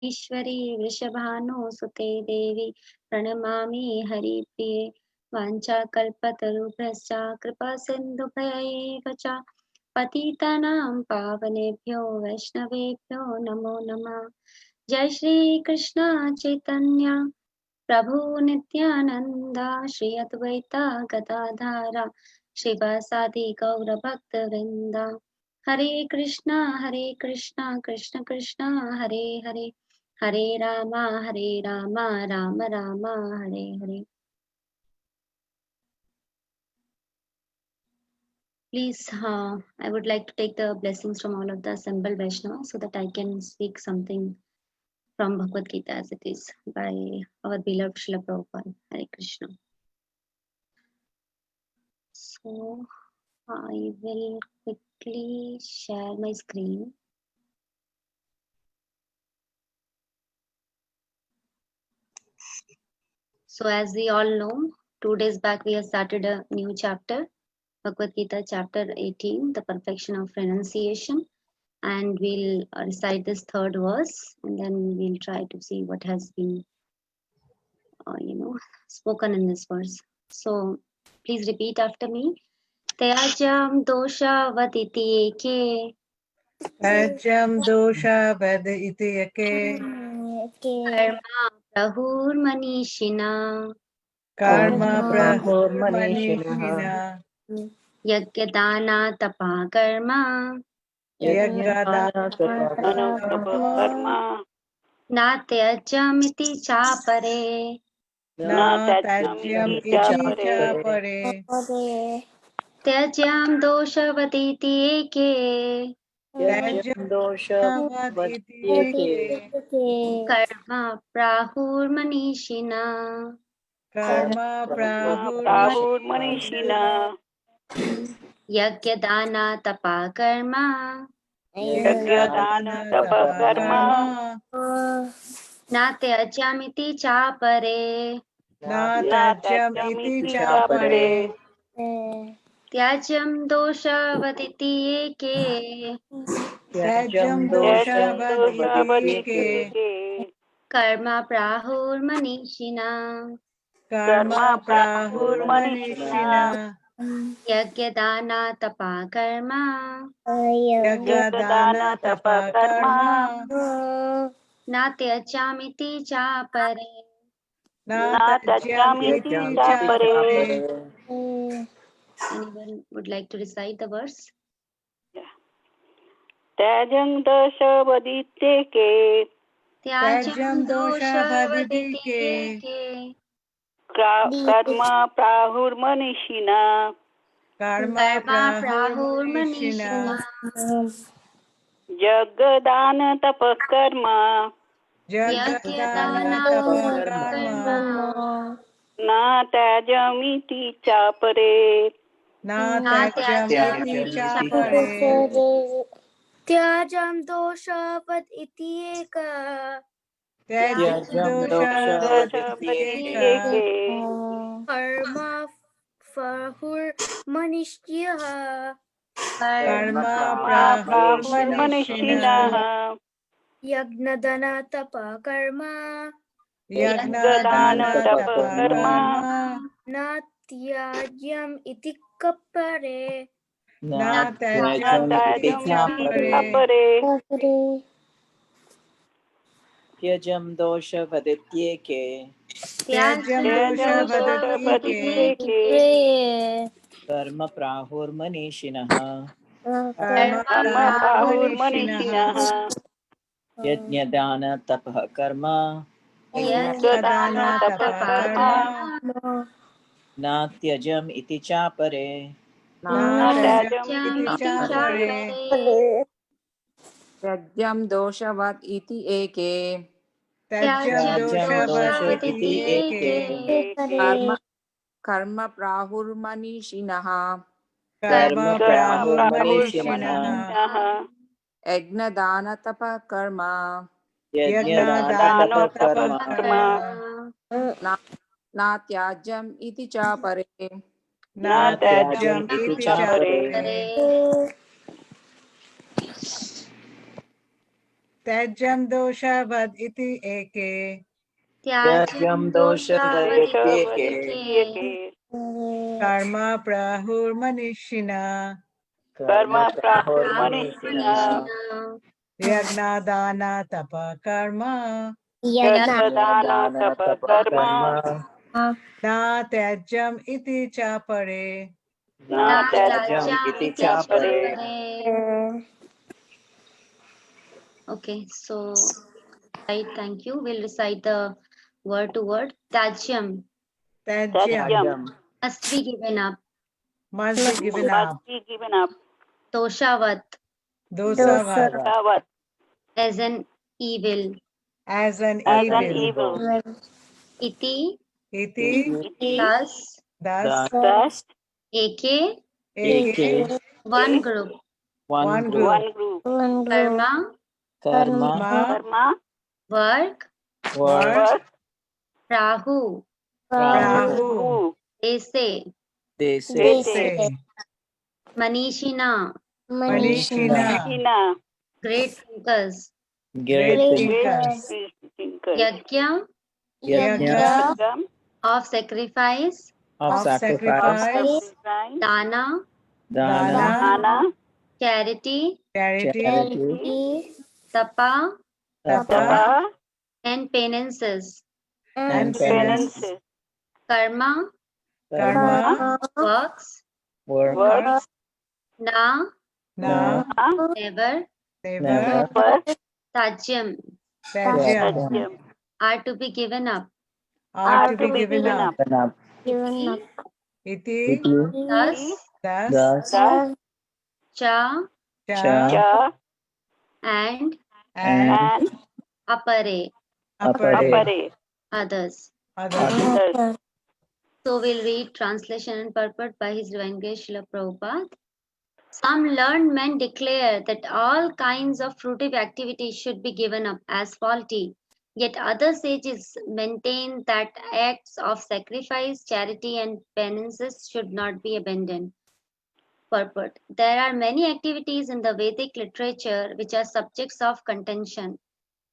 ईश्वरी वृषभानुसुते देवी प्रणमामि हरिप्रिये वाञ्छाकल्पतरुभ्यश्च कृपासिन्धुभ्यैव च पतितानां पावनेभ्यो वैष्णवेभ्यो नमो नमः। जय श्री कृष्ण चैतन्य प्रभु नित्यानंद श्री अद्वैता गदाधर श्रीवासादि गौर भक्त वृंदा। हरे कृष्णा कृष्ण कृष्णा हरे हरे, हरे Ram Ram Ram Hare Hare. Please, I would like to take the blessings from all of the assembled Vaishnavas so that I can speak something from Bhagavad Gita as it is by our beloved Srila Prabhupada. Hare Krishna. So, I will quickly share my screen. So, as we all know, 2 days back we have started a new chapter, Bhagavad Gita chapter 18, the perfection of renunciation. And we'll recite this third verse and then we'll try to see what has been spoken in this verse. So please repeat after me. Tyajam dosha vaditi eke Tajam dosha vad iti yake karma prahur manishina karma Prahur prahur Manishinaha manishina yagyadana tapa karma yagada Yajnana Tapa Karma na tyajamiti chapare Na na tajam Tajamiti iti cha Chapare pare त्यज्याम दोषवतीति AK Yajam Dosha vad iti Vadyeke yake कर्म प्राहुर्मनीषिणा karma Brahma prahur Prahur manishina Manishina यज्ञदाना तपा कर्म Yagyadana yagadana Tapa tapa Karma karma न त्यज्यामिति चापरे na Na tajam iti Tajamiti cha Chapare pare त्याज्यं दोषवदिति एके tajam Yajam dosha Dosha vad iti yake Vadyeke कर्म प्राहुर्मनीषिणा karma Karma prahur Prahur Manishina manishina यज्ञदाना तपा कर्म yagadana Yagadana Tapa tapa Karma karma न त्यज्यामिति चापरे। na Na tajam Tajamiti iti cha Chapare pare Anyone would like to recite the verse? Tajam Dashavaditeke त्याज्यं tajam dosha दोषवदिति vadidike एके Karma Prahur Manishina karma Karma prahur प्राहुर्मनीषिणा manishina Jagadana Tapakarma jagadana यज्ञदाना tapa कर्म karma Na Tajamiti Chapare na न tajam iti त्याज्यामिति cha चापरे। pare त्याजं दोषावद् इति एकः tajam त्याज्यं dosha दोषवदिति vadidike Dashavaditeke कर्म फहुर्मनिष्यः कर्म karma Karma prahur Prahur manishina Manishina यज्ञदनतपः कर्म yagna Yagadana dana यज्ञदानं tapa Tapakarma karma न त्याज्यम् इति कप्परे न na Na tajam iti cha Tajamiti pare Chapare त्यजं दोषवदित्येके त्यजं त्याज्यं Tajam दोषवदतीके Dashavaditeke कर्म प्राहुर्मनीषिणः कर्म कर्म Karma Prahur प्राहुर्मनीषिणः Manishina यज्ञदानतपः कर्म Yagadana यज्ञदानतपः कर्म Tapakarma न त्यजम् इति चापरे न Na त्यजम् इति Tajamiti चापरे चापरे। त्यज्यं दोषवत् इति एके त्यजं त्याज्यं त्याज्यं दोष दोषवदिति इति दोषवदिति एके एके एके कर्म Eke कर्म प्राहुर्मनीषिणः कर्म कर्म Karma Prahur प्राहुर्मनीषिणः प्राहुर्मनीषिणः Manishina यज्ञदानतपः कर्म Yagadana यज्ञदानतपः यज्ञदानतपः कर्म कर्म Tapakarma न न त्याज्यम् इति चापरे Na न न त्यजम् त्याज्यम् Tajamiti इति इति चापरे Chapare चापरे करे। त्याज्यं दोषवद् इति एके त्याज्यं दोषवदित्येके कर्म प्राहुर्मनीषिणः कर्म प्राहुर्मनीषिणः यज्ञदान तप कर्म यज्ञदानतपकर्म न त्याज्यम् इति च परे न त्याज्यम् इति चापरे Okay, so right, thank you. We'll recite the word to word. Tajyam त्याज्यं must be given up. must be given must up be given up. Toshavat dosavad Tavat as an evil. as an as an evil evil. Iti iti Iti plus thus thus AK eke one group. one group one group. Karma कर्म ma Karma work work work Rahu prahu who they say देसे they say Manishina manishina Hina great thinkers. great great thinkers thinkers. Yajna यज्ञ Yajna of sacrifice. of of sacrifice sacrifice sacrifice, Dana dana dana, charity. charity charity Tapa tapa tapa, and penances. and and penance penances, Karma karma works. work works, Na na never. never never, Tajyam त्याज्यं tajyam, are to be given up. are to be given up up iti Thus thus thus thus, cha cha cha, and and and apare apare apare, others. others others. So we'll read translation and purport by His Divine Grace Srila Prabhupada. Some learned men declare that all kinds of fruitive activities should be given up as faulty. Yet other sages maintain that acts of sacrifice, charity, and penances should not be abandoned. Purport. There are many activities in the Vedic literature which are subjects of contention.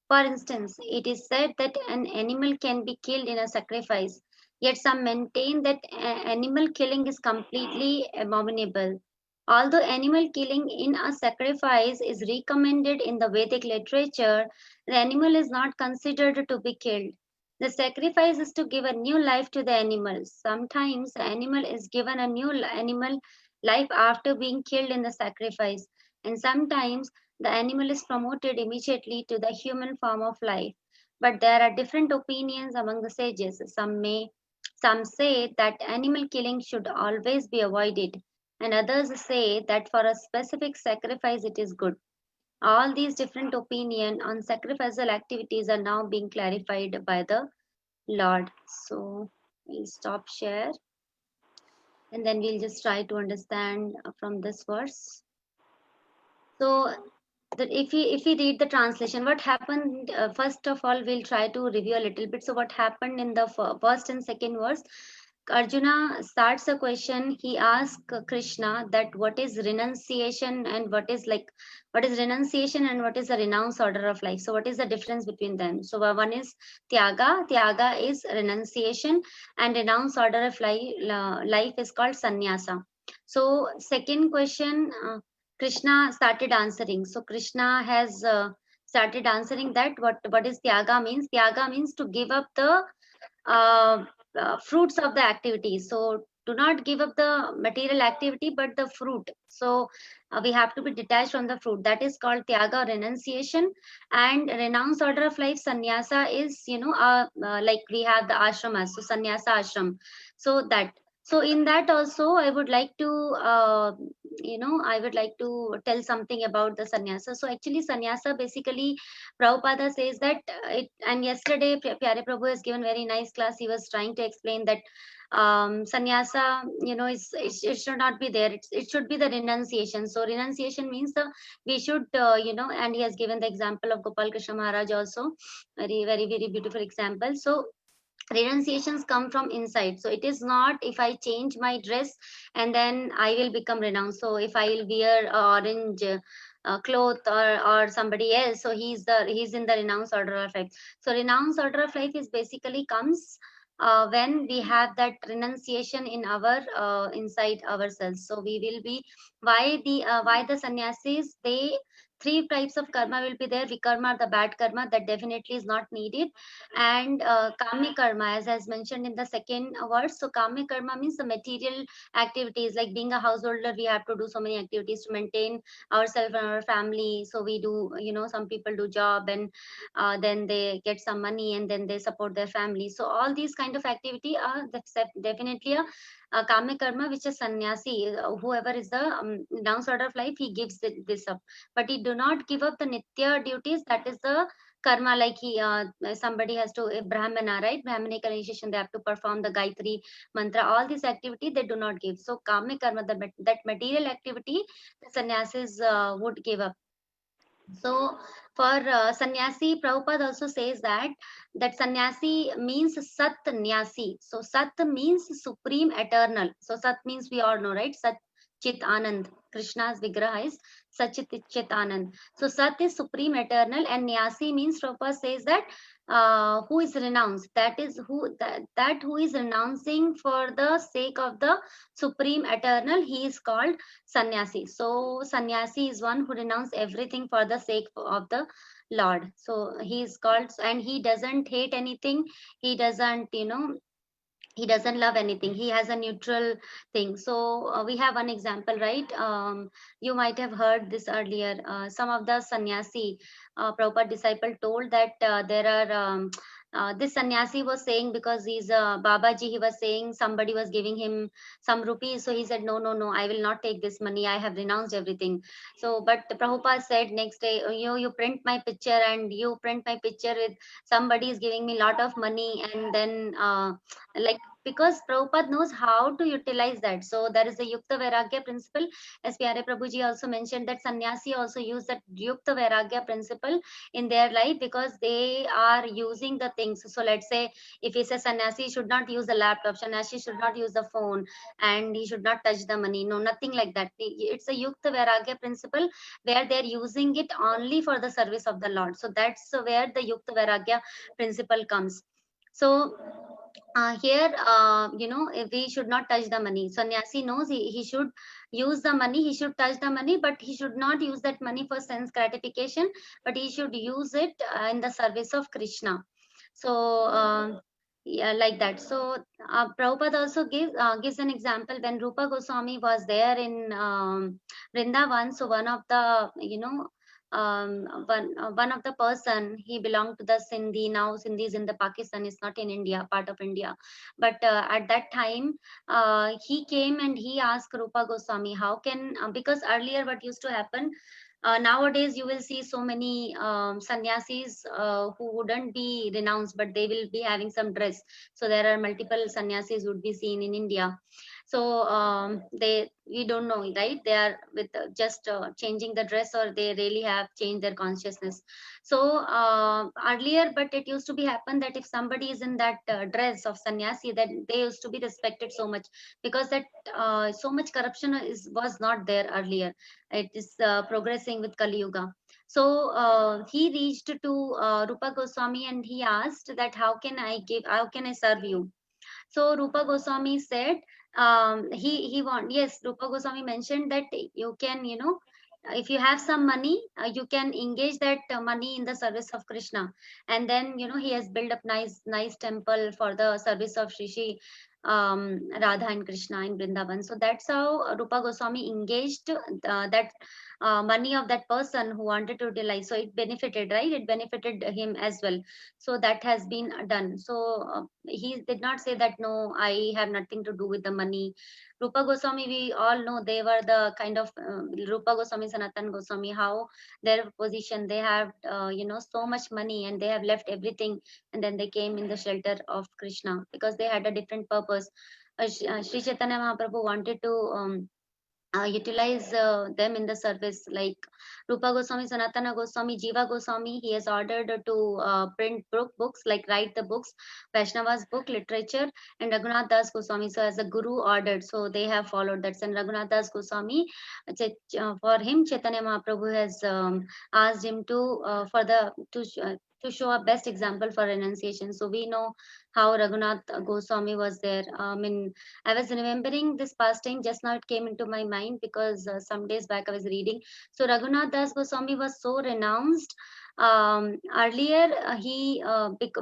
For instance, it is said that an animal can be killed in a sacrifice, yet some maintain that animal killing is completely abominable. Although animal killing in a sacrifice is recommended in the Vedic literature, the animal is not considered to be killed. The sacrifice is to give a new life to the animal. Sometimes the animal is given a new animal life after being killed in the sacrifice, and sometimes the animal is promoted immediately to the human form of life. But there are different opinions among the sages. Some say that animal killing should always be avoided, and others say that for a specific sacrifice it is good. All these different opinions on sacrificial activities are now being clarified by the Lord. So we'll stop share and then we'll just try to understand from this verse. So that if we read the translation, what happened, first of all we'll try to review a little bit. So what happened in the first and second verse, Arjuna starts a question. He asks Krishna that what is renunciation and what is renunciation and what is the renounce order of life. So what is the difference between them? So one is tyaga. Tyaga is renunciation, and renounce order of life is called sannyasa. So second question, Krishna started answering. So Krishna has started answering that what is tyaga means. Tyaga means to give up the fruits of the activity. So do not give up the material activity but the fruit. So we have to be detached from the fruit. That is called tyaga or renunciation. And renounce order of life, sannyasa, is like we have the ashramas, so sannyasa ashram. So in that also I would like to tell something about the sannyasa. So actually sannyasa, basically Prabhupada says that and yesterday Pyare Prabhu has given very nice class. He was trying to explain that sannyasa, it should not be there. It should be the renunciation. So renunciation means we should and he has given the example of Gopal Krishna Maharaj also, very beautiful example. So renunciations come from inside. So it is not if I change my dress and then I will become renounced. So if I will wear orange cloth or somebody else, so he's in the renounced order of life. So renounced order of life is basically comes when we have that renunciation in our inside ourselves. So we will be, why the sannyasis, they three types of karma will be there. Vikarma, the bad karma, that definitely is not needed, and kami karma, as mentioned in the second word. So kami karma means the material activities, like being a householder, we have to do so many activities to maintain ourselves and our family. So we do, some people do job, and then they get some money, and then they support their family. So all these kind of activity are definitely a kamic karma, which is sannyasi, whoever is the renounced order of life, he gives this up, but he do not give up the nitya duties. That is the karma, like somebody has to, brahmana, right, brahmanic initiation, they have to perform the Gayatri mantra, all these activity they do not give. So kamic karma, that material activity, the sannyasis would give up. So for sannyasi, Prabhupada also says that sannyasi means sat nyasi. So sat means supreme eternal. So sat means we all know, right? Sat Chit Anand. Krishna's vigraha is Sachit Chit Anand. So sat is supreme eternal, and nyasi means, Prabhupada says that who is renounced. That is that who is renouncing for the sake of the supreme eternal, he is called sannyasi. So sannyasi is one who renounces everything for the sake of the Lord. So he is called, and he doesn't hate anything. He doesn't, he doesn't love anything. He has a neutral thing. So we have one example, right? You might have heard this earlier. Some of the sannyasi, Prabhupada disciple, told that there are this sannyasi was saying, because he's Babaji, he was saying somebody was giving him some rupees, so he said, no, I will not take this money, I have renounced everything. So but Prabhupada said next day, you print my picture, and you print my picture with somebody is giving me lot of money, and then like, because Prabhupada knows how to utilize that. So there is a Yukta Vairagya principle, as Pyare Prabhuji also mentioned, that sannyasi also use that Yukta Vairagya principle in their life, because they are using the things. So let's say if he says sannyasi should not use the laptop, sannyasi should not use the phone, and he should not touch the money, no, nothing like that. It's a Yukta Vairagya principle, where they're using it only for the service of the Lord. So that's where the Yukta Vairagya principle comes. So here, we should not touch the money. Sannyasi knows he should use the money, he should touch the money, but he should not use that money for sense gratification, but he should use it in the service of Krishna. So yeah, like that. So Prabhupada also gives an example when Rupa Goswami was there in Vrindavan. So one of the, one of the person, he belonged to the Sindhi. Now Sindhi is in the Pakistan, is not in India, part of India. But at that time, he came and he asked Rupa Goswami, how can, because earlier what used to happen, nowadays you will see so many sannyasis who wouldn't be renounced, but they will be having some dress. So there are multiple sannyasis would be seen in India. So we don't know, right? They are with just changing the dress, or they really have changed their consciousness. So earlier, but it used to be happen that if somebody is in that dress of sannyasi, that they used to be respected so much, because that so much corruption was not there earlier. It is progressing with Kali Yuga. So he reached to Rupa Goswami, and he asked that how can I serve you? So Rupa Goswami said, Rupa Goswami mentioned that you can, if you have some money, you can engage that money in the service of Krishna. And then, he has built up nice temple for the service of Shri Radha and Krishna in Vrindavan. So that's how Rupa Goswami engaged that money of that person who wanted to utilize. So it benefited, right? It benefited him as well. So that has been done. So he did not say that, no, I have nothing to do with the money. Rupa Goswami, we all know they were the kind of Rupa Goswami, Sanatan Goswami, how their position, they have, so much money, and they have left everything, and then they came in the shelter of Krishna because they had a different purpose. Sri Chaitanya Mahaprabhu wanted to utilize them in the service. Like Rupa Goswami, Sanatana Goswami, Jiva Goswami, he has ordered to print books, like write the books, Vaishnava's book, literature, and Raghunath Das Goswami. So as a guru ordered, so they have followed that. And Raghunath Das Goswami, for him, Chaitanya Mahaprabhu has asked him to show a best example for renunciation. So we know how Raghunath Goswami was there. I was remembering this pastime just now, it came into my mind because some days back I was reading. So Raghunath Das Goswami was so renounced. Earlier,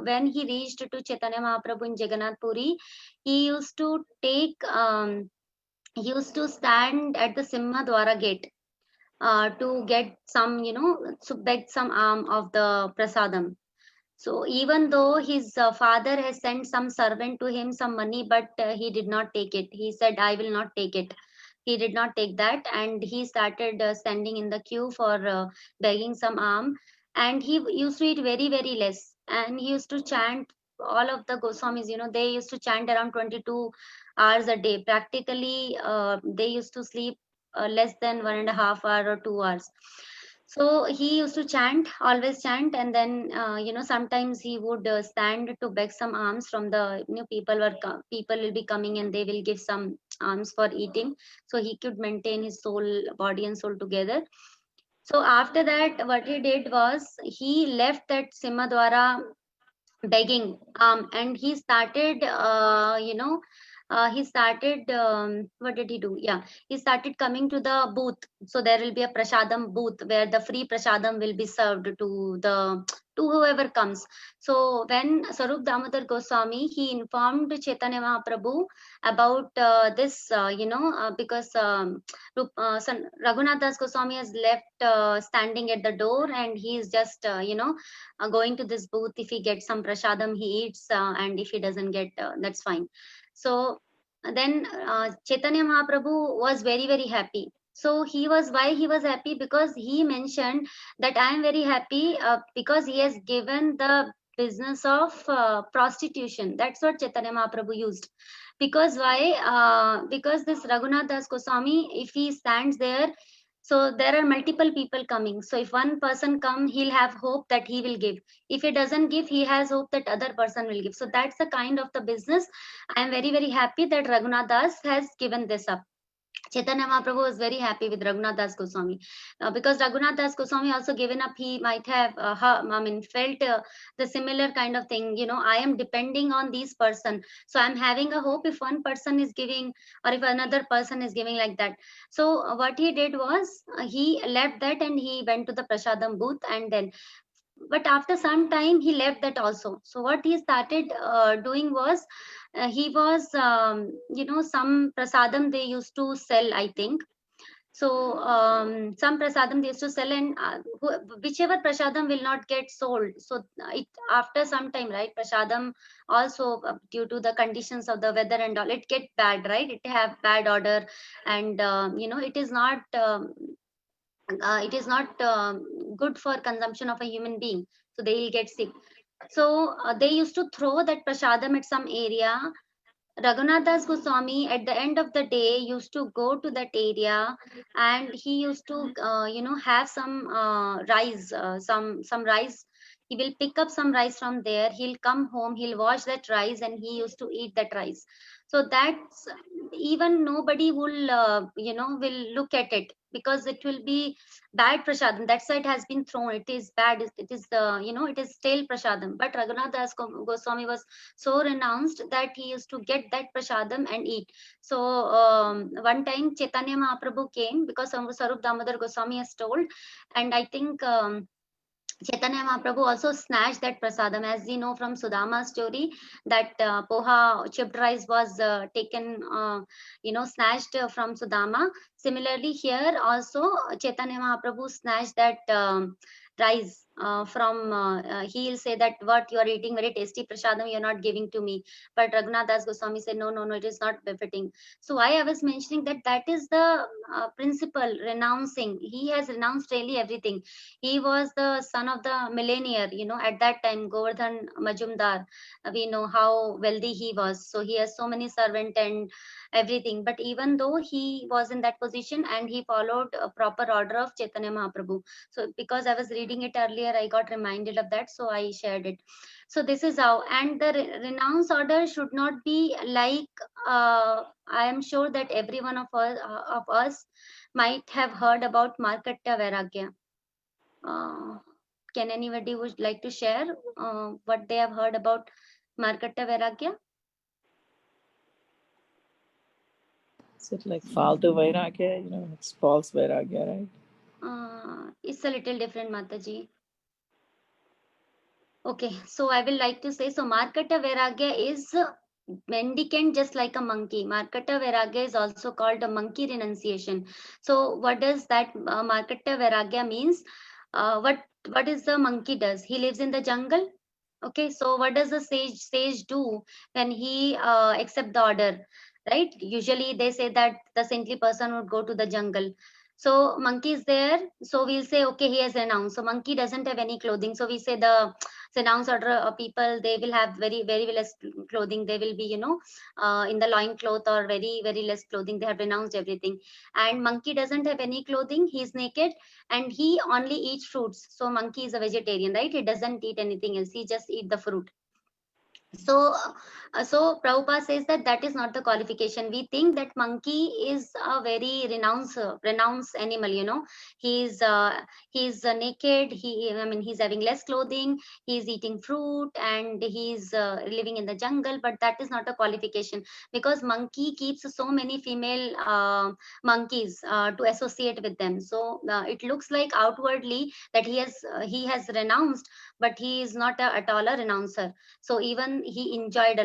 when he reached to Chaitanya Mahaprabhu in Jagannath Puri, he used to stand at the Simha Dwara gate to get some, to beg some of the prasadam. So even though his father has sent some servant to him some money, but he did not take it. He said, I will not take it. He did not take that, and he started standing in the queue for begging some alms. And he used to eat very, very less. And he used to chant, all of the Goswamis, they used to chant around 22 hours a day. Practically, they used to sleep less than 1.5 hours or 2 hours. So he used to chant, always chant, and then sometimes he would stand to beg some alms from the people. People will be coming and they will give some alms for eating, so he could maintain his body and soul together. So after that, what he did was he left that Simhadwara begging, and he started what did he do? Yeah, he started coming to the booth. So there will be a prasadam booth where the free prasadam will be served to whoever comes. So when Sarup Damodar Goswami, he informed Chaitanya Mahaprabhu about this, because Raghunath Das Goswami has left standing at the door, and he is just going to this booth. If he gets some prasadam, he eats, and if he doesn't get, that's fine. So then Chaitanya Mahaprabhu was very, very happy. So why he was happy? Because he mentioned that I am very happy because he has given the business of prostitution. That's what Chaitanya Mahaprabhu used. Because why? Because this Raghunath Das Goswami, if he stands there, so there are multiple people coming. So if one person come, he'll have hope that he will give. If he doesn't give, he has hope that other person will give. So that's the kind of the business. I am very, very happy that Raghunath Das has given this up. Chaitanya Mahaprabhu was very happy with Raghunath Das Goswami because Raghunath Das Goswami also given up. He might have felt the similar kind of thing. I am depending on this person, so I'm having a hope if one person is giving or if another person is giving, like that. So what he did was he left that and he went to the prasadam booth, and then, but after some time he left that also. So what he started doing was he was some prasadam they used to sell, I think. So some prasadam they used to sell, and whichever prasadam will not get sold. So it after some time, right, prasadam also due to the conditions of the weather and all, it get bad, right? It have bad odor, and it is not good for consumption of a human being, so they will get sick. So they used to throw that prasadam at some area. Raghunath Das Goswami at the end of the day used to go to that area, and he used to have some rice, some rice. He will pick up some rice from there. He'll come home, he'll wash that rice, and he used to eat that rice. So that's, even nobody will look at it because it will be bad prasadam. That's why it has been thrown. It is bad. It is it is stale prasadam. But Raghunath Das Goswami was so renounced that he used to get that prasadam and eat. So one time Chaitanya Mahaprabhu came because Sarup Damodar Goswami has told, and I think Chaitanya Mahaprabhu also snatched that prasadam. As we know from Sudama's story, that poha, chipped rice was taken, snatched from Sudama. Similarly, here also Chaitanya Mahaprabhu snatched that rice he'll say that what you are eating very tasty prasadam, you're not giving to me. But Raghunath Das Goswami said, no, no, no, it is not befitting. So why I was mentioning that is the principle, renouncing. He has renounced really everything. He was the son of the millionaire, at that time, Govardhan Majumdar. We know how wealthy he was. So he has so many servants and everything. But even though he was in that position and he followed a proper order of Chaitanya Mahaprabhu. So because I was reading it earlier, I got reminded of that. So I shared it. So this is how, and the renounce order should not be like, I am sure that every one of us might have heard about Markatta Vairagya. Can anybody would like to share what they have heard about Markatta Vairagya? Is it like Faltu Vairagya? It's false Vairagya, right? It's a little different, Mataji. Okay, so I will like to say, so Markatta Vairagya is mendicant just like a monkey. Markatta Vairagya is also called a monkey renunciation. So what does that Markatta Vairagya means? What is the monkey does? He lives in the jungle. Okay, so what does the sage do when he accept the order? Right? Usually they say that the saintly person would go to the jungle. So monkey is there. So we'll say, okay, he has renounced. So monkey doesn't have any clothing. So we say the renounce order people, they will have very, very less clothing. They will be, in the loin cloth or very, very less clothing. They have renounced everything. And monkey doesn't have any clothing. He's naked and he only eats fruits. So monkey is a vegetarian, right? He doesn't eat anything else. He just eat the fruit. So Prabhupada says that is not the qualification. We think that monkey is a very renounced animal. He's naked. He's having less clothing. He's eating fruit and he's living in the jungle. But that is not a qualification, because monkey keeps so many female monkeys to associate with them. So it looks like outwardly that he has renounced, but he is not at all a renouncer. So even he enjoys a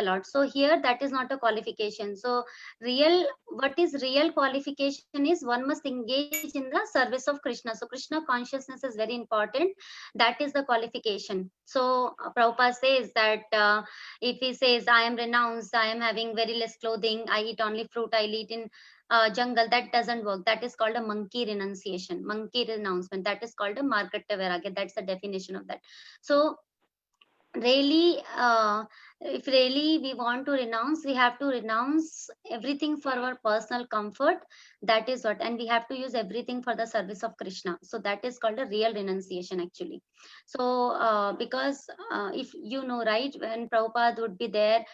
lot. So here that is not a qualification. So what is real qualification is one must engage in the service of Krishna. So Krishna consciousness is very important. That is the qualification. So Prabhupada says that if he says, I am renounced, I am having very less clothing, I eat only fruit, I eat in jungle, that doesn't work. That is called a monkey renunciation, monkey renouncement. That is called a Markatta Vairagya. That's the definition of that. So really, if really we want to renounce, we have to renounce everything for our personal comfort. That is what, and we have to use everything for the service of Krishna. So that is called a real renunciation actually. So because if right, when Prabhupada would be there,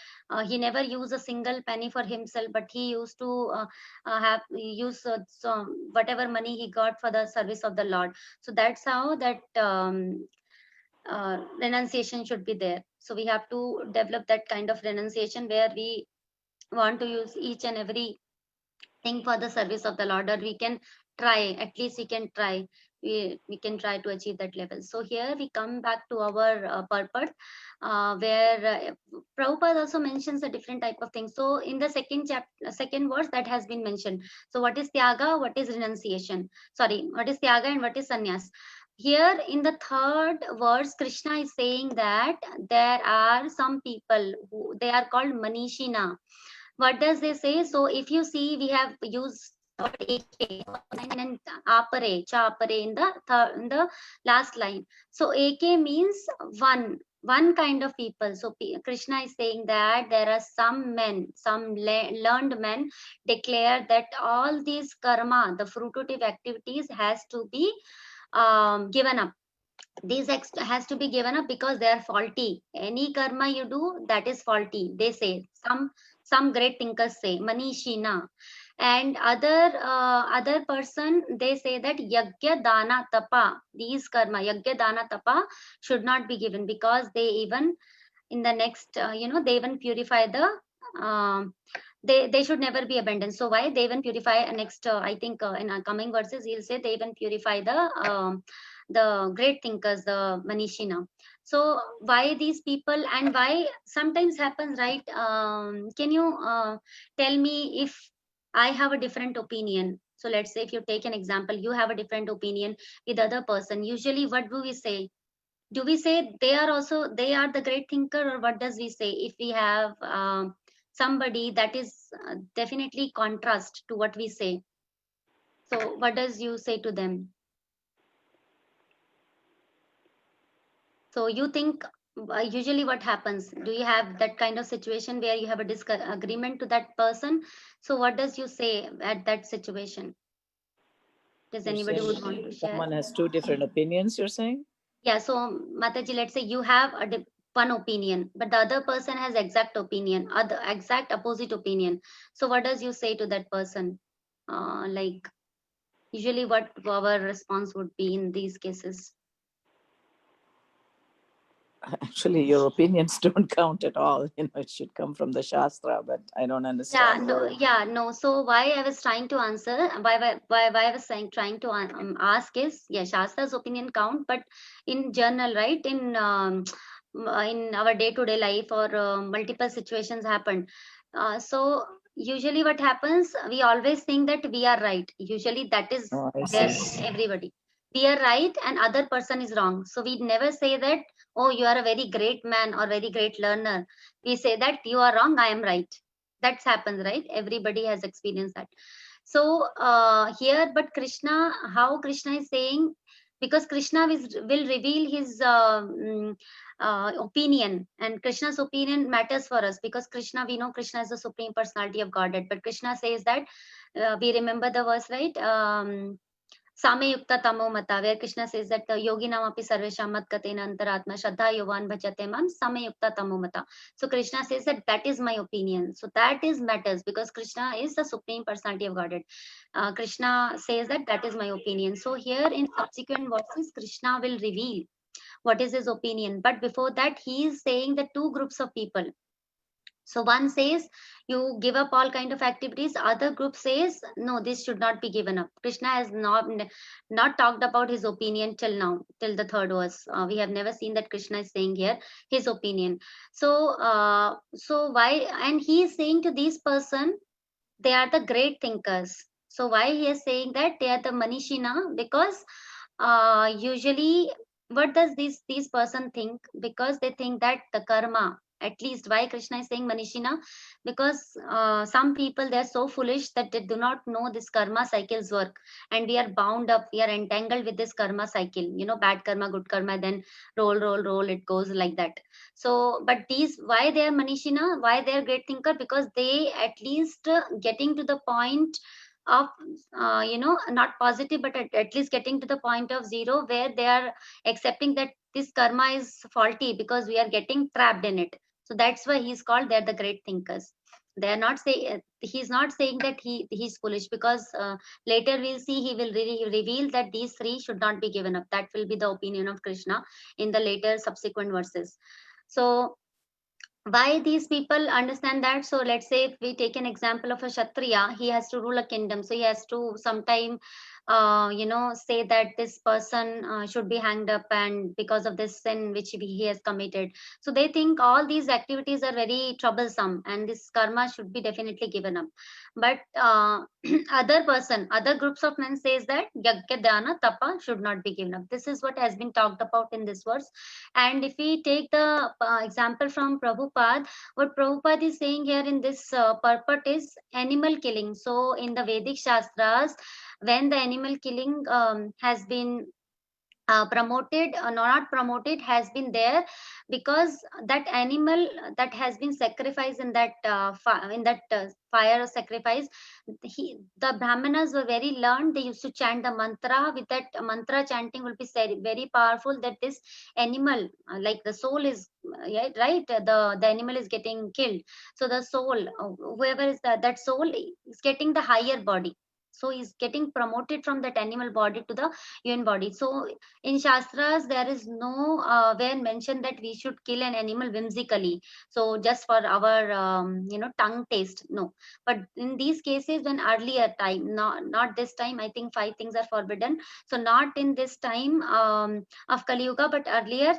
he never used a single penny for himself, but he used to use whatever money he got for the service of the Lord. So that's how that renunciation should be there. So we have to develop that kind of renunciation where we want to use each and every thing for the service of the Lord, or we can try, at least we can try. We can try to achieve that level. So here we come back to our purport, where Prabhupada also mentions a different type of things. So in the second verse that has been mentioned. So what is Tyaga? What is renunciation? Sorry, what is Tyaga and what is sannyas? Here in the third verse, Krishna is saying that there are some people who they are called Manishina. What does they say? So if you see, we have used AK and apare, chapare in the last line. So AK means one kind of people. So Krishna is saying that there are some men, some learned men declare that all these karma, the fruitive activities, has to be given up. This has to be given up because they are faulty. Any karma you do, that is faulty. They say, some great thinkers say, Manishina. And other person, they say that yagya dana tapa, these karma, yagya dana tapa should not be given, because they even in the next they even purify the they should never be abandoned. So why they even purify next I think in our coming verses he'll say they even purify the great thinkers, the Manishina. So why these people, and why sometimes happens, right? Can you tell me if I have a different opinion? So let's say if you take an example, you have a different opinion with other person. Usually what do we say? Do we say they are the great thinker, or what does we say if we have somebody that is definitely contrast to what we say? So what does you say to them? So you think usually what happens? Do you have that kind of situation where you have a disagreement to that person? So what does you say at that situation? Does You're anybody saying would want to share? someone has two different opinions, you're saying? Yeah, so Mataji, let's say you have one opinion, but the other person has exact opinion, other exact opposite opinion. So what does you say to that person? Like usually what our response would be in these cases? Actually, your opinions don't count at all. It should come from the Shastra, but I don't understand. No. So why I was trying to answer, why I was saying trying to ask is, yeah, Shastra's opinion count, but in general, right? In our day-to-day life or multiple situations happen. So usually what happens, we always think that we are right. Usually that is Oh, I there see. everybody. We are right and other person is wrong. So we never say that, oh, you are a very great man or very great learner. We say that you are wrong, I am right. That's happens, right? Everybody has experienced that. So here, but Krishna, how Krishna is saying, because Krishna will reveal his opinion, and Krishna's opinion matters for us, because Krishna, we know Krishna is the supreme personality of Godhead, but Krishna says that, we remember the verse, right? Samyukta tamo mata, where Krishna says that yoginam api sarvesham matkatena antaratma shraddha yovan bhajate mam samyukta tamo mata. So Krishna says that that is my opinion. So that is matters, because Krishna is the supreme personality of Godhead. Krishna says that that is my opinion. So here in subsequent verses, Krishna will reveal what is his opinion. But before that, he is saying the two groups of people. So one says you give up all kind of activities. Other group says no, this should not be given up. Krishna has not talked about his opinion till now, till the third verse. We have never seen that Krishna is saying here his opinion. So why? And he is saying to this person, they are the great thinkers. So why he is saying that they are the Manishina? Because usually what does these person think? Because they think that the karma, at least why Krishna is saying Manishina, because some people, they are so foolish that they do not know this karma cycles work, and we are bound up, we are entangled with this karma cycle, bad karma, good karma, then roll, it goes like that. So but these, why they are Manishina, why they are great thinker? Because they at least getting to the point of not positive, but at least getting to the point of zero, where they are accepting that this karma is faulty because we are getting trapped in it. So that's why he's called, they're the great thinkers. They are not saying, he's not saying that he's foolish, because later we'll see he will really reveal that these three should not be given up. That will be the opinion of Krishna in the later subsequent verses. So why these people understand that? So let's say if we take an example of a Kshatriya, he has to rule a kingdom, so he has to sometime say that this person should be hanged up, and because of this sin which he has committed. So they think all these activities are very troublesome, and this karma should be definitely given up. But other groups of men says that yagya dhyana tapa should not be given up. This is what has been talked about in this verse. And if we take the example from Prabhupada, what Prabhupada is saying here in this purport is animal killing. So in the Vedic Shastras, when the animal killing has been promoted or not promoted, has been there, because that animal that has been sacrificed in that fire sacrifice, the Brahmanas were very learned. They used to chant the mantra. With that mantra chanting will be very powerful, that this animal, like the soul is right, the animal is getting killed, so the soul, whoever is that soul is getting the higher body, so is getting promoted from that animal body to the human body. So in Shastras, there is no where mentioned that we should kill an animal whimsically, so just for our tongue taste, no. But in these cases, when earlier time, not this time, I think 5 things are forbidden. So not in this time of Kali Yuga, but earlier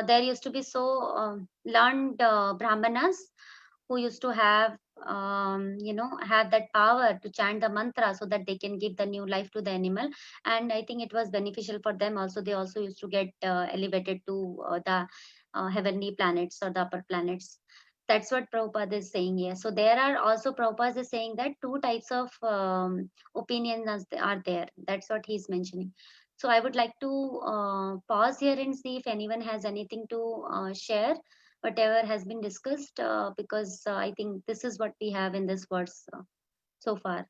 there used to be so learned Brahmanas who used to have have that power to chant the mantra so that they can give the new life to the animal. And I think it was beneficial for them also. They also used to get elevated to the heavenly planets or the upper planets. That's what Prabhupada is saying here. So there are also, Prabhupada is saying that two types of opinions are there. That's what he's mentioning. So I would like to pause here and see if anyone has anything to share, whatever has been discussed, because I think this is what we have in this verse so far.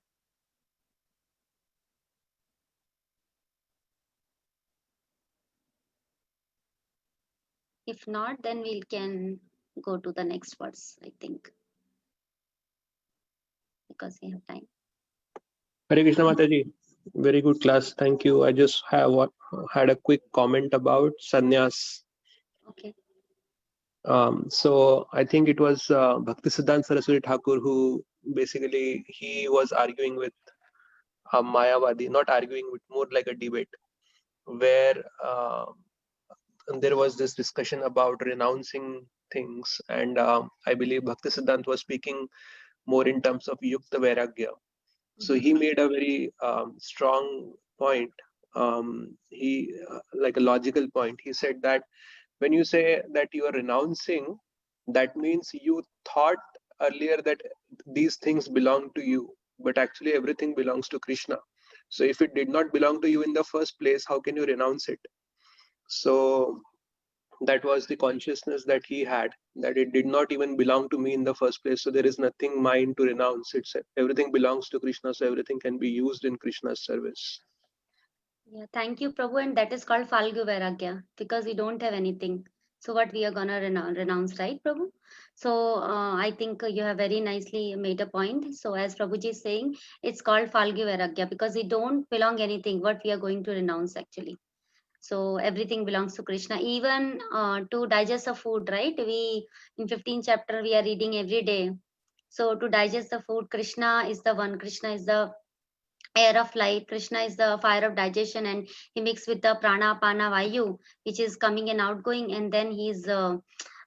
If not, then we can go to the next verse, I think, because we have time. Hare Krishna Mataji, very good class. Thank you. I just had a quick comment about sannyas. Okay. So I think it was Bhaktisiddhanta Saraswati Thakur who basically he was arguing with a Mayavadi, not arguing, with more like a debate, where there was this discussion about renouncing things, and I believe Bhaktisiddhanta was speaking more in terms of Yukta Vairagya. So he made a very strong point. He like a logical point. He said that when you say that you are renouncing, that means you thought earlier that these things belong to you, but actually everything belongs to Krishna. So if it did not belong to you in the first place, how can you renounce it? So that was the consciousness that he had, that it did not even belong to me in the first place. So there is nothing mine to renounce. It's everything belongs to Krishna, so everything can be used in Krishna's service. Yeah, thank you, Prabhu. And that is called Falgu Vairagya, because we don't have anything. So what we are gonna renounce, right, Prabhu? So I think you have very nicely made a point. So as Prabhuji is saying, it's called Falgu Vairagya because we don't belong anything. What we are going to renounce actually. So everything belongs to Krishna. Even to digest the food, right? We in 15th chapter we are reading every day. So to digest the food, Krishna is the one. Krishna is the air of life. Krishna is the fire of digestion, and he mixed with the prana, apana, vayu, which is coming and outgoing, and then he's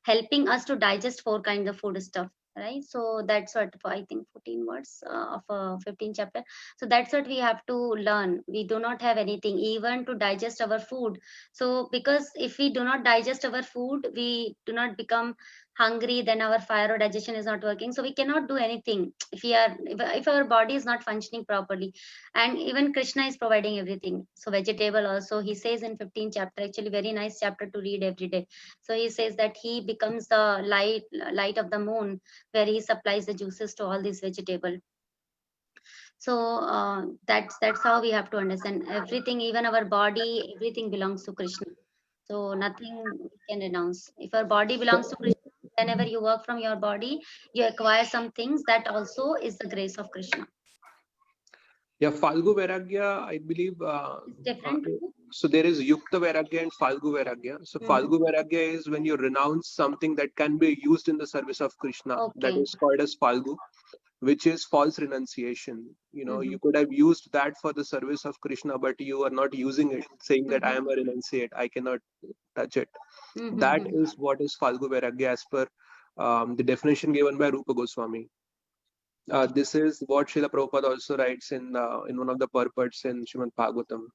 helping us to digest four kinds of food stuff, right? So that's what I think 14 words of 15 chapter. So that's what we have to learn. We do not have anything even to digest our food. So because if we do not digest our food, we do not become hungry, then our fire or digestion is not working, so we cannot do anything if our body is not functioning properly. And even Krishna is providing everything. So vegetable also, he says in 15th chapter, actually very nice chapter to read every day. So he says that he becomes the light of the moon, where he supplies the juices to all these vegetable. So that's how we have to understand everything. Even our body, everything belongs to Krishna. So nothing we can renounce. If our body belongs to Krishna, whenever you work from your body, you acquire some things. That also is the grace of Krishna. Yeah, Falgu Vairagya, I believe. Different. So there is Yukta Vairagya and Falgu Vairagya. So Falgu Vairagya is when you renounce something that can be used in the service of Krishna. Okay. That is called as Falgu, which is false renunciation. You could have used that for the service of Krishna, but you are not using it, saying that I am a renunciate, I cannot touch it. That is what is Falgu Vairagya as per the definition given by Rupa Goswami. This is what Srila Prabhupada also writes in one of the purports in Srimad Bhagavatam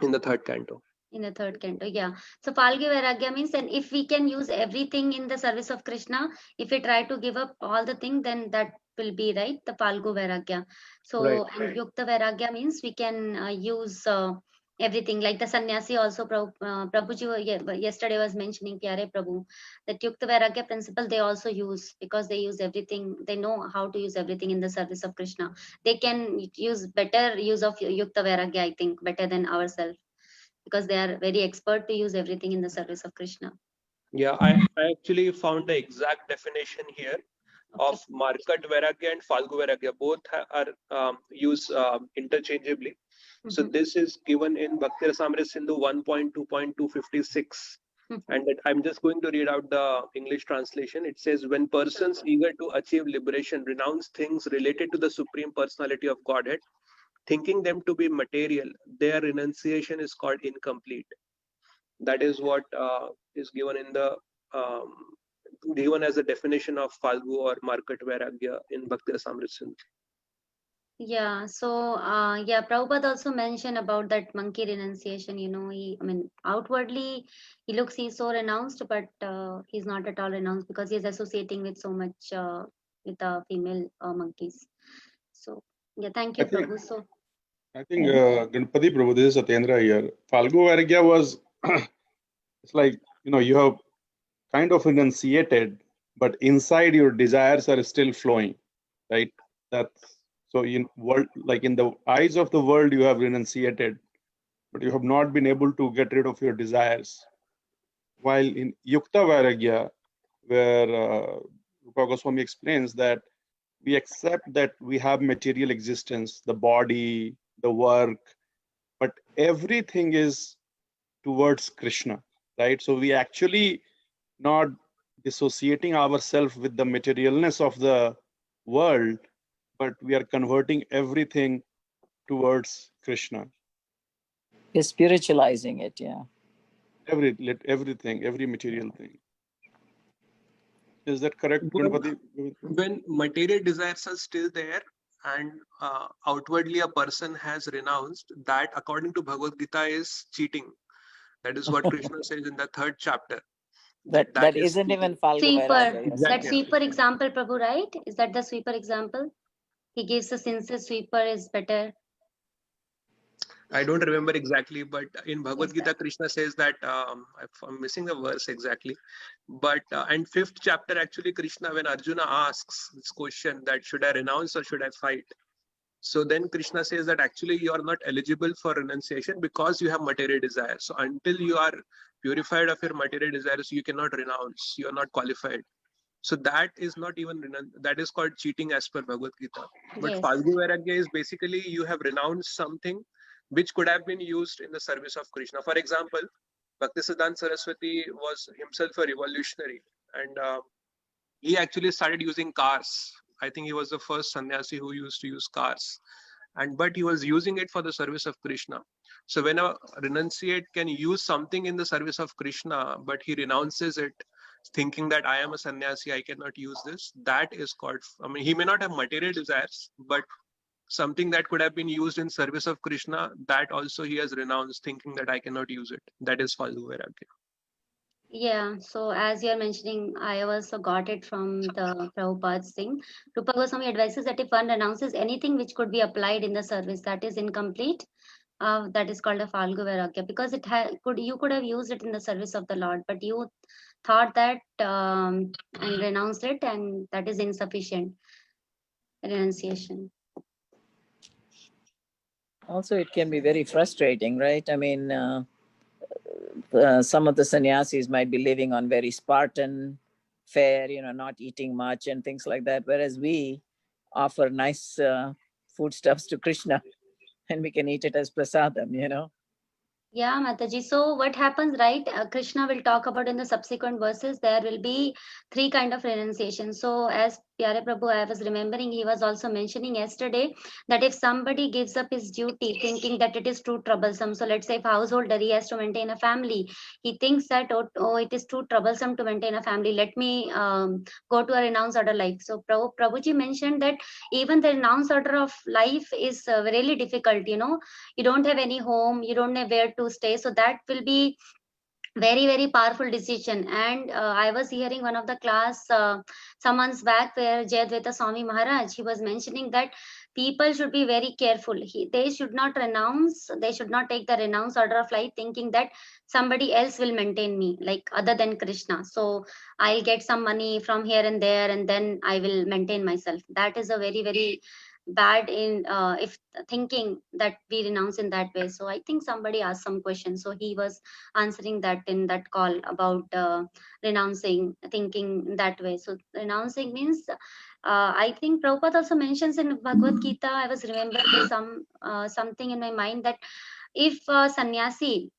in the 3rd canto. In the 3rd canto, yeah. So Falgu Vairagya means, and if we can use everything in the service of Krishna, if we try to give up all the thing, then that will be right, the Falgu Vairagya. So Right. And Yukta Vairagya means we can use everything, like the sannyasi also. Prabhuji yesterday was mentioning, Pyare Prabhu, that Yukta Vairagya principle they also use, because they use everything. They know how to use everything in the service of Krishna. They can use better use of Yukta Vairagya, I think, better than ourselves, because they are very expert to use everything in the service of Krishna. Yeah, I actually found the exact definition here of Markat Vairagya and Falgu Vairagya. Both are used interchangeably. So this is given in Bhakti Rasamrita Sindhu 1.2.256. And that I'm just going to read out the English translation. It says, when persons eager to achieve liberation renounce things related to the Supreme Personality of Godhead, thinking them to be material, their renunciation is called incomplete. That is what is given in the given as a definition of Falgu or Markat Vairagya in Bhakti Rasamrita Sindhu. Yeah, so yeah, Prabhupada also mentioned about that monkey renunciation. Outwardly he looks he's so renounced, but he's not at all renounced because he's associating with so much with the female monkeys. So yeah, thank you, I think- Prabhu. So I think Ganpati Prabhu, this is Satyendra here. Falgu Vairagya was, it's like, you have kind of renunciated, but inside your desires are still flowing, right? That's so in world, like in the eyes of the world, you have renunciated, but you have not been able to get rid of your desires. While in Yukta Vairagya, where Rupa Goswami explains that we accept that we have material existence, the body, the work, but everything is towards Krishna, right? So we actually not dissociating ourselves with the materialness of the world, but we are converting everything towards Krishna. You're spiritualizing it, yeah. Everything, every material thing. Is that correct, Ganpati? When material desires are still there and outwardly a person has renounced, that according to Bhagavad Gita is cheating. That is what Krishna says in the 3rd chapter. That is isn't even Falgu sweeper, Vairagya. yes. that Exactly. sweeper example, Prabhu, right? Is that the sweeper example? He gives the sincere sweeper is better. I don't remember exactly, but in Bhagavad Yes, Gita, Krishna says that I'm missing the verse exactly. But and 5th chapter, actually, Krishna, when Arjuna asks this question that should I renounce or should I fight? So then Krishna says that actually you are not eligible for renunciation because you have material desires. So until you are purified of your material desires, you cannot renounce. You are not qualified. So that is not even that is called cheating as per Bhagavad Gita. But Yes. Falgu Vairagya is basically you have renounced something which could have been used in the service of Krishna. For example, Bhaktisiddhanta Saraswati was himself a revolutionary, and he actually started using cars. I think he was the first sannyasi who used to use cars, but he was using it for the service of Krishna. So when a renunciate can use something in the service of Krishna, but he renounces it, thinking that I am a sannyasi, I cannot use this. That is called. He may not have material desires, but something that could have been used in service of Krishna, that also he has renounced, thinking that I cannot use it. That is Falgu Vairagya. Yeah, so as you're mentioning, I also got it from the Prabhupada's thing. Rupa Goswami advises that if one renounces anything which could be applied in the service that is incomplete, that is called a Falgu Vairagya, because you could have used it in the service of the Lord, but you thought that and renounced it, and that is insufficient renunciation. Also, it can be very frustrating, right? Some of the sannyasis might be living on very Spartan fare, not eating much and things like that, whereas we offer nice foodstuffs to Krishna and we can eat it as prasadam. Yeah, Mataji. So what happens, right? Krishna will talk about in the subsequent verses. There will be 3 kind of renunciation. So as Pyare Prabhu, I was remembering, he was also mentioning yesterday that if somebody gives up his duty thinking that it is too troublesome. So let's say if householder, he has to maintain a family. He thinks that, oh, it is too troublesome to maintain a family. Let me go to a renounced order life. So Prabhuji mentioned that even the renounced order of life is really difficult. You don't have any home, you don't know where to stay, so that will be very, very powerful decision. And I was hearing one of the class some months back where Jayadvaita Swami Maharaj, he was mentioning that people should be very careful. They should not renounce, they should not take the renounced order of life thinking that somebody else will maintain me, like other than Krishna. So I'll get some money from here and there and then I will maintain myself. That is a very, very bad in if thinking that we renounce in that way. So I think somebody asked some questions, so he was answering that in that call about renouncing thinking that way. So renouncing means I think Prabhupada also mentions in Bhagavad Gita, I was remembering something in my mind that if sannyasi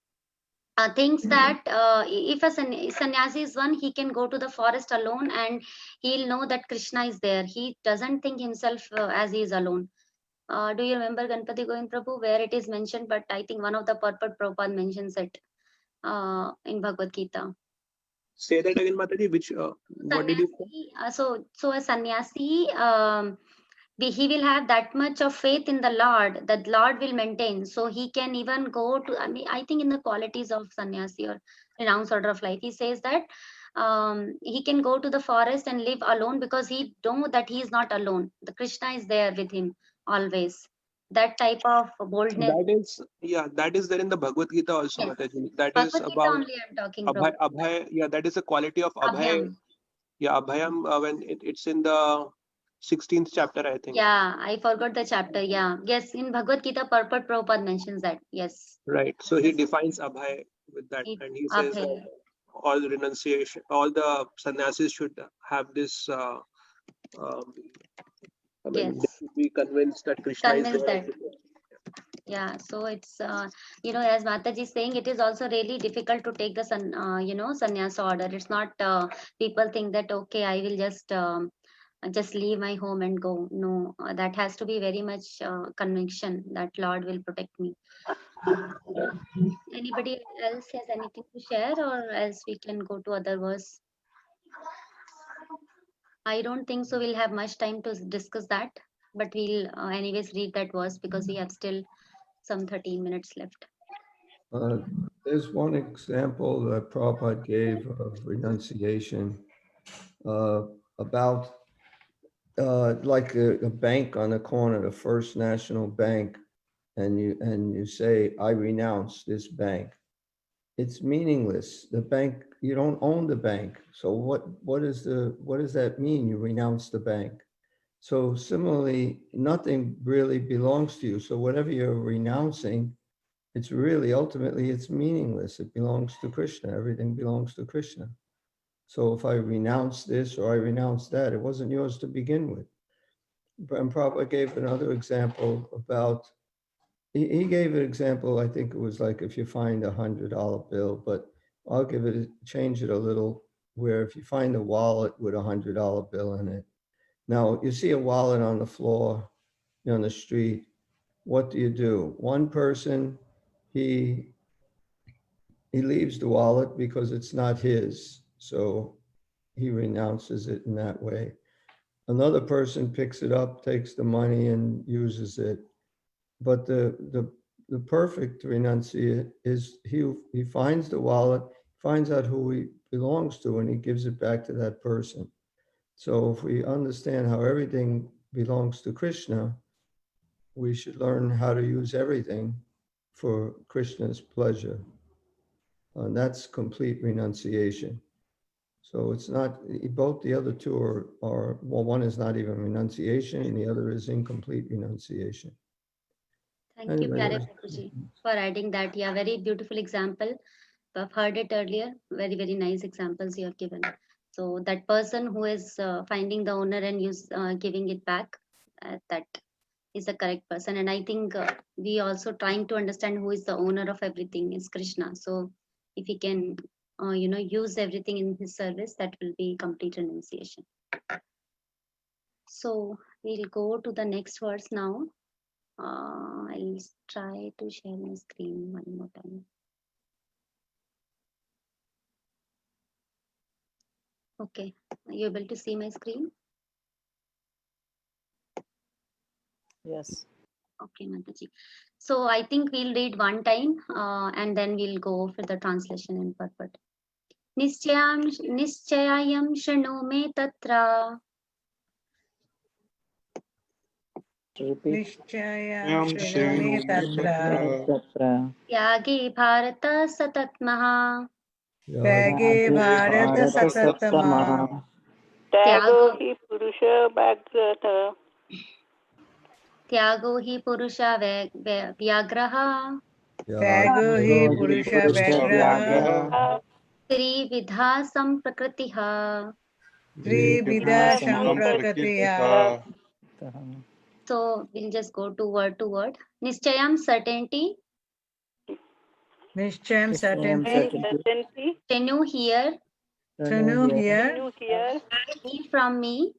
thinks that if a sannyasi is one, he can go to the forest alone and he'll know that Krishna is there. He doesn't think himself as he is alone. Do you remember Ganpati Govind Prabhu where it is mentioned? But I think one of the purport Prabhupada mentions it in Bhagavad Gita. Say that again, Mataji. Which what did you say? Sannyasi, so a sannyasi, he will have that much of faith in the Lord that Lord will maintain. So he can even go to, I think in the qualities of sannyasi or renounced order of life, he says that he can go to the forest and live alone because he know that he is not alone. The Krishna is there with him always. That type of boldness. That is, yeah, that is there in the Bhagavad Gita also, Yes. Mataji. That Bhagavad is Gita about only I'm talking, bro. Abhay. Yeah, that is a quality of Abhay. Abhyam. Yeah, Abhayam, when it's in the 16th chapter, I think. Yeah, I forgot the chapter. Yeah. Yes, in Bhagavad Gita, Purport Prabhupada mentions that. Yes. Right. So he defines Abhay with that, It- and he says Abhay. that all the renunciation, all the sannyasis should have this. I mean, they Yes. should be convinced that Krishna is Convinced there. that. Yeah, so it's as Mataji is saying, it is also really difficult to take the sannyasa order. It's not people think that okay, I will just leave my home and go. No, that has to be very much conviction that Lord will protect me. Anybody else has anything to share, or else we can go to other verse? I don't think so. We'll have much time to discuss that, but we'll anyways read that verse because we have still some 13 minutes left. There's one example that Prabhupada gave of renunciation about like a bank on the corner, the First National Bank, and you say, I renounce this bank. It's meaningless. The bank, you don't own the bank. So what does that mean? You renounce the bank. So similarly, nothing really belongs to you. So whatever you're renouncing, it's really ultimately it's meaningless. It belongs to Krishna. Everything belongs to Krishna. So if I renounce this or I renounce that, it wasn't yours to begin with. And Prabhupada gave another example about, he gave an example, I think it was like if you find $100 bill, but I'll change it a little, where if you find a wallet with $100 bill in it. Now you see a wallet on the floor, on the street, what do? One person, he leaves the wallet because it's not his. So he renounces it in that way. Another person picks it up, takes the money and uses it. But the perfect renunciate is he finds the wallet, finds out who he belongs to, and he gives it back to that person. So if we understand how everything belongs to Krishna, we should learn how to use everything for Krishna's pleasure. And that's complete renunciation. So it's not, both the other two are well, one is not even renunciation and the other is incomplete renunciation. Thank you, Pyare Prabhuji, for adding that. Yeah, very beautiful example. I've heard it earlier. Very, very nice examples you have given. So that person who is finding the owner and giving it back, that is the correct person. And I think we also trying to understand who is the owner of everything is Krishna. So if he can, use everything in his service, that will be complete renunciation. So we'll go to the next verse now. I'll try to share my screen one more time. Okay, are you able to see my screen? Yes. Okay, Mataji. So I think we'll read one time and then we'll go for the translation and purport. Nischayam shano me tatra. निश्चयं शृणोमि तत्र Tyage bharata satatmaha. त्यागे भारत सततमः त्यागो हि पुरुष व्याघ्रः Tyago hi purusha vyagraha. त्यागो हि पुरुष व्याघ्रः Trividha samprakritiha. Trividha सम्प्रकृतिः. So we'll just go to word. Nischayam, certainty. निश्चयं certainty. Tenu, here. Tanu here. Me, from me.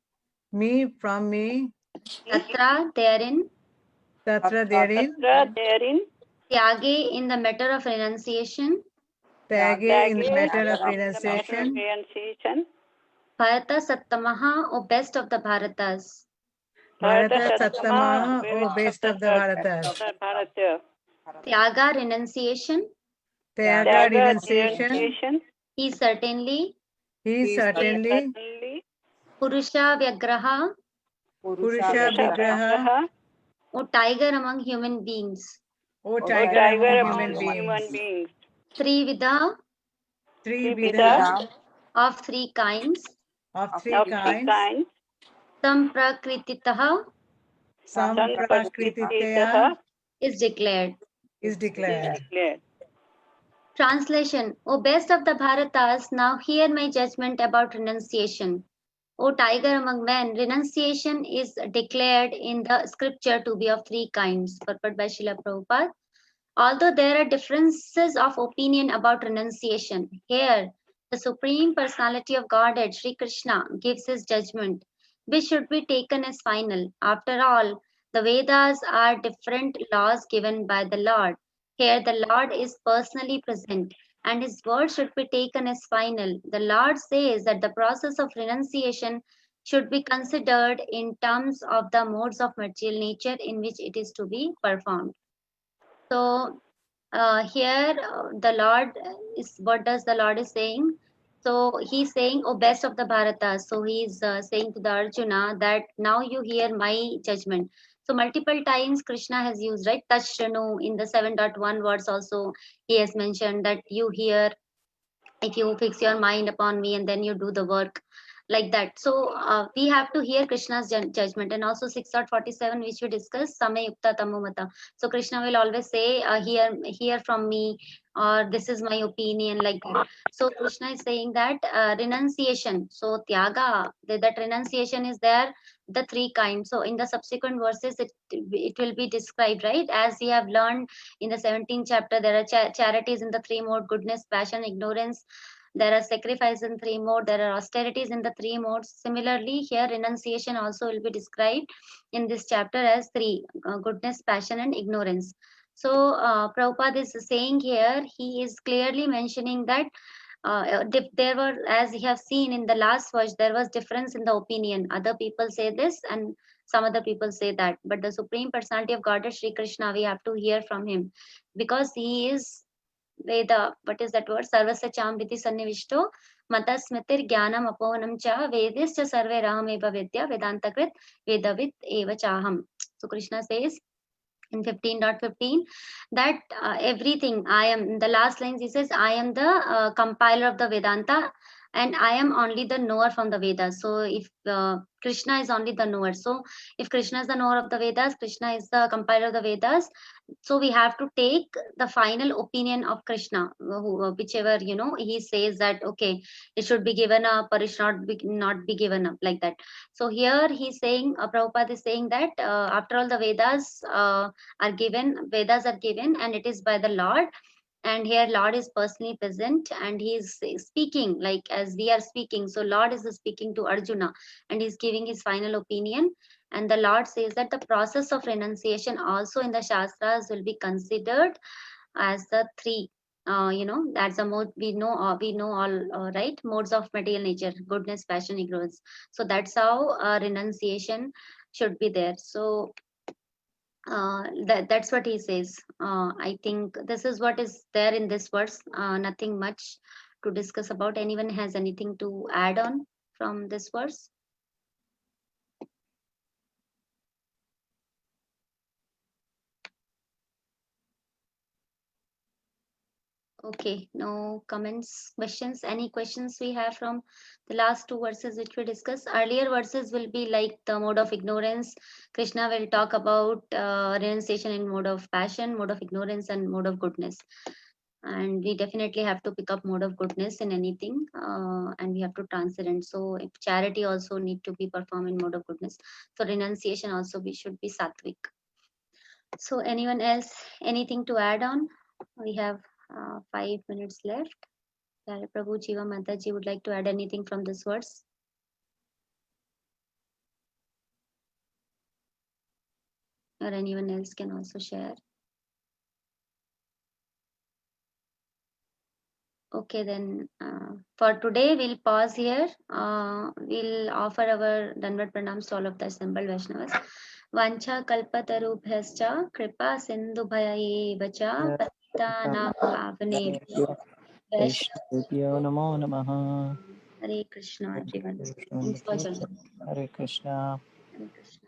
Me from me. Tatra, therein. Tatra therein. therein. Tyage, in the matter of renunciation. Tyage in the Tyage matter of in the matter of renunciation. renunciation. Bharata Sattamaha, O best of the Bharatas. Bharata Sattama, Sattamaha, O best of the Bharatas. Bharata. Tyaga, renunciation. Tyaga Tyaga renunciation. renunciation. He certainly. He certainly. Certainly. Purusha Vyagraha, Purusha Vigraha. Vigraha. O tiger among human beings. O O tiger tiger among among human human beings. beings. Trividha, Tribhida of three kinds. of three Of three kinds. kinds. Samprakrititaha Samprakrititaya is declared. is declared. Declared. Translation. O best of the Bharatas, now hear my judgment about renunciation. O tiger among men, renunciation is declared in the scripture to be of three kinds. Purport by Srila Prabhupada. Although there are differences of opinion about renunciation, here the Supreme Personality of Godhead, Sri Krishna, gives his judgment, which should be taken as final. After all, the Vedas are different laws given by the Lord. Here the Lord is personally present and his word should be taken as final. The Lord says that the process of renunciation should be considered in terms of the modes of material nature in which it is to be performed. So here the Lord is, what does the Lord is saying? So he's saying, oh best of the Bharatas. So he's saying to the Arjuna that now you hear my judgment. So multiple times Krishna has used, right? Tashranu in the 7.1 words also he has mentioned that you hear if you fix your mind upon me and then you do the work like that. So we have to hear Krishna's judgment. And also 6.47 which we discussed, Samayukta Tamumata. So Krishna will always say hear from me, or this is my opinion, like that. So Krishna is saying that renunciation, so tyaga, that renunciation is there, the three kinds. So in the subsequent verses it will be described, right? As we have learned in the 17th chapter, there are charities in the three mode: goodness, passion, ignorance. There are sacrifice in three modes. There are austerities in the three modes. Similarly, here renunciation also will be described in this chapter as three: goodness, passion, and ignorance. So Prabhupada is saying here, he is clearly mentioning that there were, as you have seen in the last verse, there was difference in the opinion. Other people say this and some other people say that. But the Supreme Personality of Godhead, Sri Krishna, we have to hear from him because he is Veda. What is that word? Sarvasya Chamriti Sannivishto Mata Smritir Jnanam Apohanam Cha Vedischa Sarve Rahameva Vidya Vedantakrit Vedavit Eva Chaham. So Krishna says in 15.15 that everything I am, in the last lines he says, I am the compiler of the Vedanta and I am only the knower from the Vedas. So if Krishna is only the knower, so if Krishna is the knower of the Vedas, Krishna is the compiler of the Vedas, so we have to take the final opinion of Krishna, whichever, he says that okay, it should be given up or it should not be given up, like that. So here he's saying, Prabhupada is saying that after all the Vedas are given and it is by the Lord. And here Lord is personally present and he is speaking like as we are speaking. So Lord is speaking to Arjuna and he's giving his final opinion. And the Lord says that the process of renunciation also in the Shastras will be considered as the three. That's a mode we know all, right? Modes of material nature: goodness, passion, ignorance. So that's how renunciation should be there. So that's what he says. I think this is what is there in this verse. Nothing much to discuss about. Anyone has anything to add on from this verse? Okay, no comments, questions. Any questions we have from the last two verses which we discussed? Earlier verses will be like the mode of ignorance. Krishna will talk about renunciation in mode of passion, mode of ignorance, and mode of goodness. And we definitely have to pick up mode of goodness in anything, and we have to transcend. So if charity also need to be performed in mode of goodness, so renunciation also we should be sattvic. So anyone else, anything to add on? We have 5 minutes left. Pyare Prabhu, Jiva Mataji would like to add anything from this verse? Or anyone else can also share. Okay, then for today we'll pause here. We'll offer our Dandavat pranams to all of the assembled Vaishnavas. Vancha kalpatarubhyascha kripa sindhubhaya cha patitanam pavanebhyo Vaishnavebhyo namo namaha. Hare Krishna, everyone. Krishna, Thanks for joining. Hare Krishna. Hare Krishna.